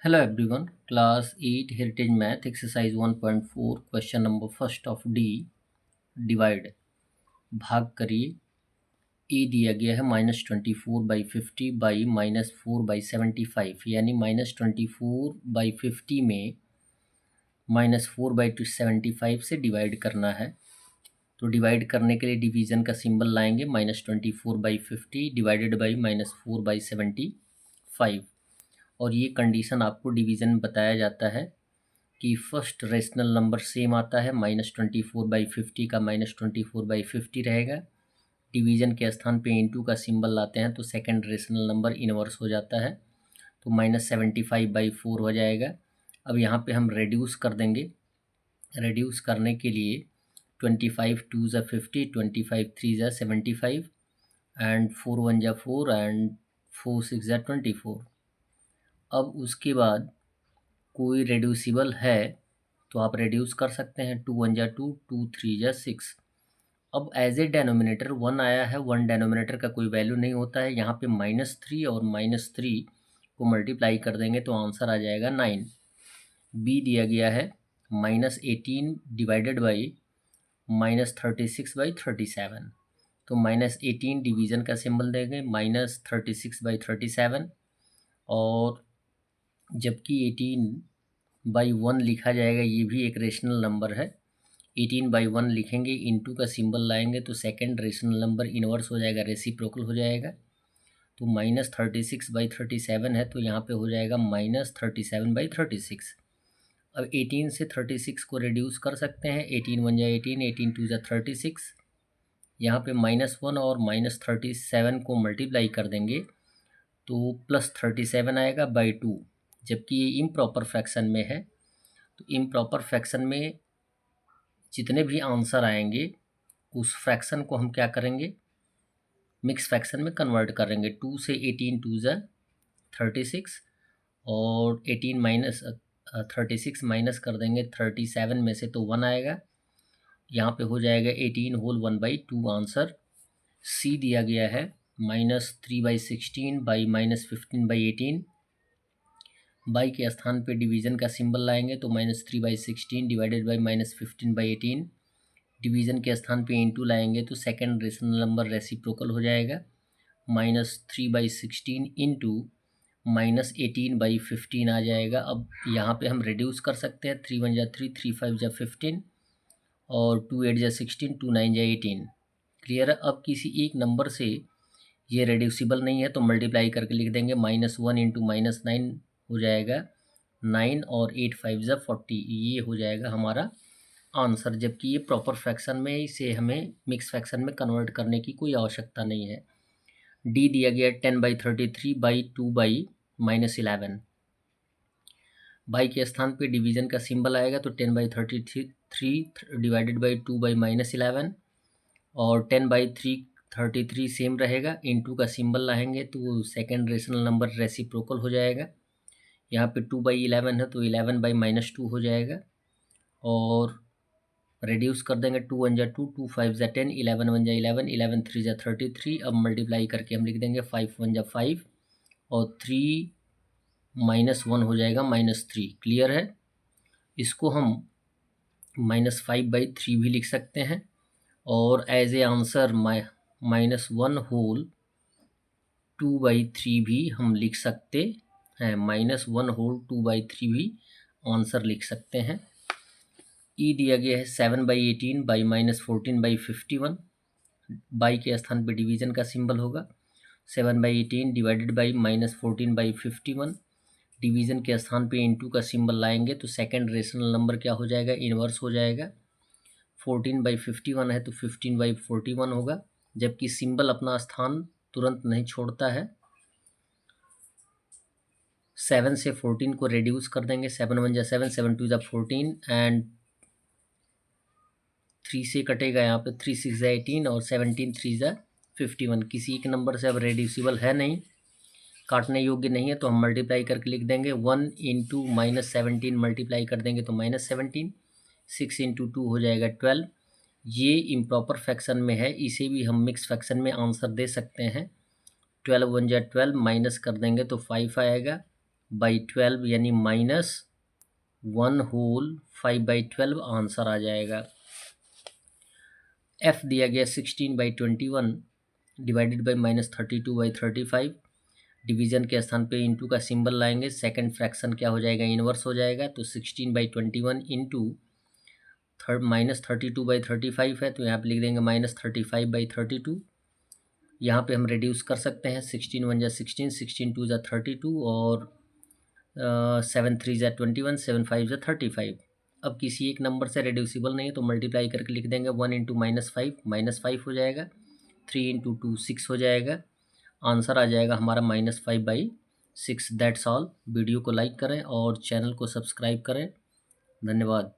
Hello everyone, class 8 Heritage Math exercise 1.4 question number first of D divide भाग करिए। ए दिया गया है -24/50 बाई -4/75 यानी -24/50 में -4/75 से डिवाइड करना है। तो डिवाइड करने के लिए डिवीज़न का सिंबल लाएंगे -24/50 डिवाइडेड बाई -4/75 और ये कंडीशन आपको डिवीज़न में बताया जाता है कि फर्स्ट रेशनल नंबर सेम आता है -24/50 का -24/50 रहेगा। डिवीज़न के स्थान पे इनटू का सिंबल लाते हैं तो सेकंड रेशनल नंबर इनवर्स हो जाता है तो -75/4 हो जाएगा। अब यहाँ पे हम रेड्यूस कर देंगे। रेड्यूस करने के लिए 25 2 ज़ा 50, 25 3 ज़ा 75 एंड 4 1 ज़ा 4 एंड 4 6 ज़ा 24। अब उसके बाद कोई रेड्यूसिबल है तो आप रेड्यूस कर सकते हैं। 2 1 ज़ा 2, 2 3 ज़ा 6। अब एज ए डेनोमिनेटर 1 आया है, 1 डेनोमिनेटर का कोई वैल्यू नहीं होता है। यहाँ पे -3 और -3 को मल्टीप्लाई कर देंगे तो आंसर आ जाएगा 9। बी दिया गया है -18 डिवाइडेड बाई -36/37। तो -18 डिवीज़न का सिंबल देंगे, -36/37 और जबकि 18/1 लिखा जाएगा, ये भी एक रेशनल नंबर है। 18/1 लिखेंगे, इनटू का सिंबल लाएंगे तो सेकंड रेशनल नंबर इन्वर्स हो जाएगा, रेसिप्रोकल हो जाएगा। तो -36/37 है तो यहाँ पे हो जाएगा -37/36। अब 18 से 36 को रिड्यूस कर सकते हैं। 18 1 जा 18, 18 2 जा 36। यहाँ पे -1 और -37 को मल्टीप्लाई कर देंगे तो +37 आएगा बाई 2। जबकि ये इम्प्रॉपर फ्रैक्शन में है तो इम्प्रॉपर फ्रैक्शन में जितने भी आंसर आएंगे उस फ्रैक्शन को हम क्या करेंगे, मिक्स फ्रैक्शन में कन्वर्ट करेंगे। 2 से 18 2 ज़ा 36 और 18 माइनस 36 माइनस कर देंगे 37 में से तो 1 आएगा। यहाँ पे हो जाएगा 18 होल 1/2 आंसर। सी दिया गया है -3/16 बाई -15/18। बाई के स्थान पे डिवीज़न का सिंबल लाएंगे तो -3/16 डिवाइडेड बाई -15/18। डिवीज़न के स्थान पे इनटू लाएंगे तो सेकंड रेशनल नंबर रेसिप्रोकल हो जाएगा। -3/16 इंटू -18/15 आ जाएगा। अब यहाँ पे हम रिड्यूस कर सकते हैं। 3 1 जा 3, 3 5 जा 15 और 2 8 जा 16, 2 9 जा 18। क्लियर है। अब किसी एक नंबर से ये रेड्यूसिबल नहीं है तो मल्टीप्लाई करके लिख देंगे। -1 इंटू -9 हो जाएगा 9 और 8 5 जा 40, ये हो जाएगा हमारा आंसर। जबकि ये प्रॉपर फ्रैक्शन में, इसे हमें मिक्स फ्रैक्शन में कन्वर्ट करने की कोई आवश्यकता नहीं है। डी दिया गया 10/33 बाई 2/-11। बाई के स्थान पे डिवीज़न का सिंबल आएगा तो 10/33 डिवाइडेड बाई 2/-11 और 10/33 सेम रहेगा। इनटू का सिंबल लाएंगे तो सेकेंड रेशनल नंबर रेसिप्रोकल हो जाएगा। यहाँ पे 2/11 है तो 11/-2 हो जाएगा और रिड्यूस कर देंगे। 2 1 जा 2, 2 5 जा 10, 11 1 जा 11, 11 3 जा 33। अब मल्टीप्लाई करके हम लिख देंगे 5 1 जा 5 और 3 -1 हो जाएगा -3। क्लियर है। इसको हम -5/3 भी लिख सकते हैं और एज ए आंसर -1 होल 2/3 भी हम लिख सकते हैं। -1 होल 2/3 भी आंसर लिख सकते हैं। ई दिया गया है 7/18 बाई -14/51। बाई के स्थान पे डिवीज़न का सिंबल होगा। 7/18 डिवाइडेड बाई -14/51। डिवीज़न के स्थान पे इनटू का सिंबल लाएंगे तो सेकंड रेशनल नंबर क्या हो जाएगा, इन्वर्स हो जाएगा। 14/51 है तो 15/41 होगा। जबकि सिंबल अपना स्थान तुरंत नहीं छोड़ता है। 7 से 14 को रिड्यूस कर देंगे। 7 1 जा 7, 7 2 जा 14 एंड 3 से कटेगा। यहाँ पे 3 6 जा 18 और 17 3 जा 51। किसी एक नंबर से अब रेड्यूसिबल है नहीं, काटने योग्य नहीं है तो हम मल्टीप्लाई करके लिख देंगे। 1 इंटू -17 मल्टीप्लाई कर देंगे तो -17। 6 इंटू 2 हो जाएगा 12। ये इम्प्रॉपर फ्रैक्शन में है, इसे भी हम मिक्स फ्रैक्शन में आंसर दे सकते हैं। 12 1 जा 12 माइनस कर देंगे तो 5 आएगा 5/12 यानी -1/5/12 आंसर आ जाएगा। एफ दिया गया 16/21 डिवाइडेड बाई -32/35। डिवीजन के स्थान पे इंटू का सिंबल लाएंगे, सेकंड फ्रैक्शन क्या हो जाएगा, इनवर्स हो जाएगा। तो 16/21 इंटू -32/35 है, तो यहाँ पे लिख देंगे -35/32। यहाँ पे हम रिड्यूस कर सकते हैं, 16 1 जा 16, 16 2 जा 32 और 7 3 जा 21, 7 5 जा 35। अब किसी एक नंबर से रिड्यूसिबल नहीं है तो मल्टीप्लाई करके लिख देंगे, 1 इंटू -5 हो जाएगा, 3 इंटू 2 6 हो जाएगा। आंसर आ जाएगा हमारा -5/6। That's all. वीडियो को लाइक करें और चैनल को सब्सक्राइब करें। धन्यवाद।